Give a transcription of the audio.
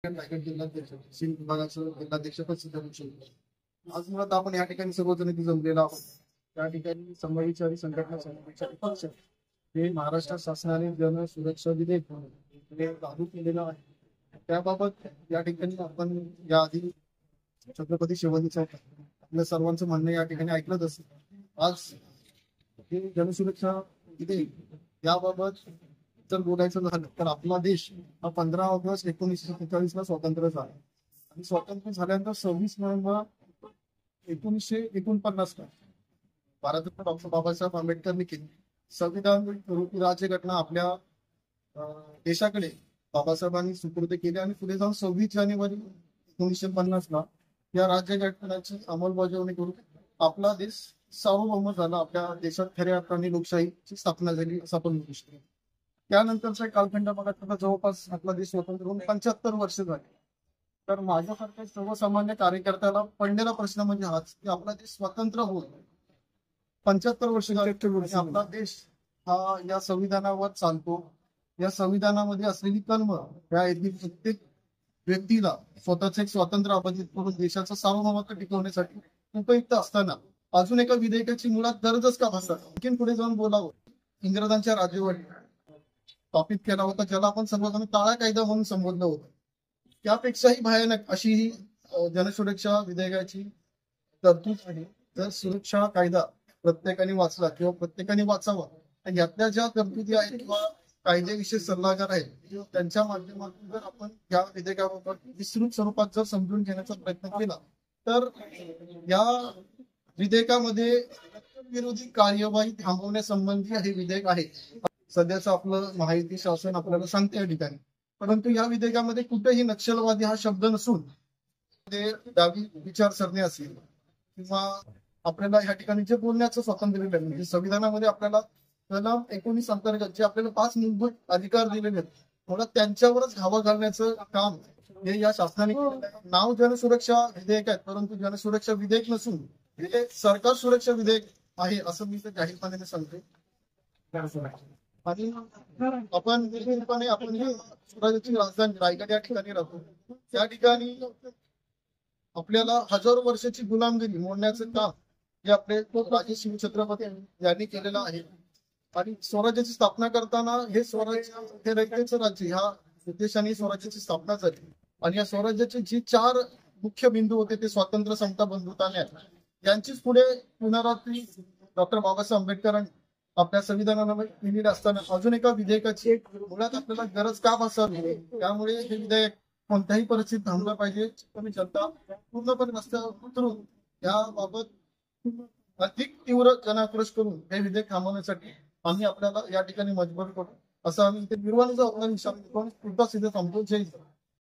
रायगड जिल्हाध्यक्ष सिंध विभागाचं जिल्हाध्यक्ष प्रसिद्ध करू शकतो. आज मुळात आपण या ठिकाणी सर्वजण इथे जमलेलो आहोत. त्या ठिकाणी समविचारी संघटना समविचारी पक्ष हे महाराष्ट्र शासनाने जन सुरक्षा विधेयक हे लागू केलेलं आहे. त्याबाबत या ठिकाणी आपण याआधी छत्रपती शिवाजी चौक आपल्या सर्वांचं म्हणणं या ठिकाणी ऐकलंच असेल. आज हे जनसुरक्षा विधेयक याबाबत जर बोलायचं झालं तर आपला देश हा 15 ऑगस्ट 1947 ला स्वतंत्र झाला आणि स्वतंत्र झाल्यानंतर 26 नोव्हेंबर 1949 ला भारतरत्न डॉक्टर बाबासाहेब आंबेडकरने केली संविधान रूपी राज्यघटना आपल्या देशाकडे बाबासाहेबांनी सुपूर्द केली आणि पुढे जाऊन 26 जानेवारी 1950 ला या राज्यघटनेची अंमलबजावणी करून आपला देश सार्वभौम झाला. आपल्या देशात खऱ्या अर्थाने लोकशाहीची स्थापना झाली असं आपण म्हणू शकतो. त्यानंतरचा कालखंड बघा जवळपास आपला देश स्वतंत्र होऊन 75 वर्ष झाली. तर माझ्यासारख्या सर्वसामान्य कार्यकर्त्याला पडलेला प्रश्न म्हणजे हाच की आपला देश स्वतंत्र होऊन 75 वर्ष झाली. आपला देश हा या संविधानावर चालतो. या संविधानामध्ये असलेली कलम या प्रत्येक व्यक्तीला स्वतःच एक स्वातंत्र्य अबाधित करून देशाचं सार्वभौमत्व टिकवण्यासाठी उपयुक्त असताना अजून एका विधेयकाची मुळात गरजच का भासतात. आणखीन पुढे जाऊन बोलावं इंग्रजांच्या राजेवर स्थापित केला होता ज्याला आपण सर्वजण काळा कायदा म्हणून संबोधलं होतं. त्यापेक्षाही भयानक अशी ही जनसुरक्षा विधेयकाची तरतूद आहे. तर सुरक्षा कायदा प्रत्येकाने वाचला किंवा प्रत्येकाने वाचावा यातल्या ज्या तरतुदी आहेत किंवा कायदेविषयक सल्लागार आहेत त्यांच्या माध्यमातून जर आपण या विधेयकाबाबत विस्तृत स्वरूपात जर समजून घेण्याचा प्रयत्न केला तर या विधेयकामध्ये विरोधी कार्यवाही थांबवण्यासंबंधी हे विधेयक आहे. सध्याचं आपलं महायुती शासन आपल्याला सांगते या ठिकाणी. परंतु या विधेयकामध्ये कुठेही नक्षलवादी हा शब्द नसून ते डावी विचारसरणी असेल किंवा आपल्याला या ठिकाणी जे बोलण्याचं स्वातंत्र्य दिलेलं म्हणजे संविधानामध्ये आपल्याला कलम 19 अंतर्गत जे आपल्याला 5 मूलभूत अधिकार दिलेले आहेत मला त्यांच्यावरच घावा घालण्याचं काम हे या शासनाने नाव जनसुरक्षा विधेयक आहे परंतु जनसुरक्षा विधेयक नसून हे सरकार सुरक्षा विधेयक आहे असं मी तर जाहीरपणे सांगते. आणि आपण स्वराज्याची राजधानी रायगड या ठिकाणी राहतो. त्या ठिकाणी आपल्याला हजारो वर्षाची गुलामगिरी मोडण्याचं काम जे आपले राजे शिवछत्रपती यांनी केलेलं आहे. आणि स्वराज्याची स्थापना करताना हे स्वराज्य हे रयतेचं राज्य ह्या उद्देशाने स्वराज्याची स्थापना झाली. आणि या स्वराज्याचे जे 4 मुख्य बिंदू होते ते स्वातंत्र्य समता बंधुता न्याय यांचीच पुढे पुनरावृत्ती डॉक्टर बाबासाहेब आंबेडकरांनी आपल्या संविधानाला केलेली असताना अजून एका विधेयकाची मुळात आपल्याला गरज का भासावी. त्यामुळे हे विधेयक कोणत्याही परिस्थितीत थांबलं पाहिजे. आणि जनता पूर्णपणे रस्त्यावर उतरून याबाबत अधिक तीव्र जनाक्रोश करून हे विधेयक थांबवण्यासाठी आम्ही आपल्याला या ठिकाणी मजबूर करू असं आम्ही इथे निर्वाणीचा अवलंब पुढचा सिद्ध थांबतो. जय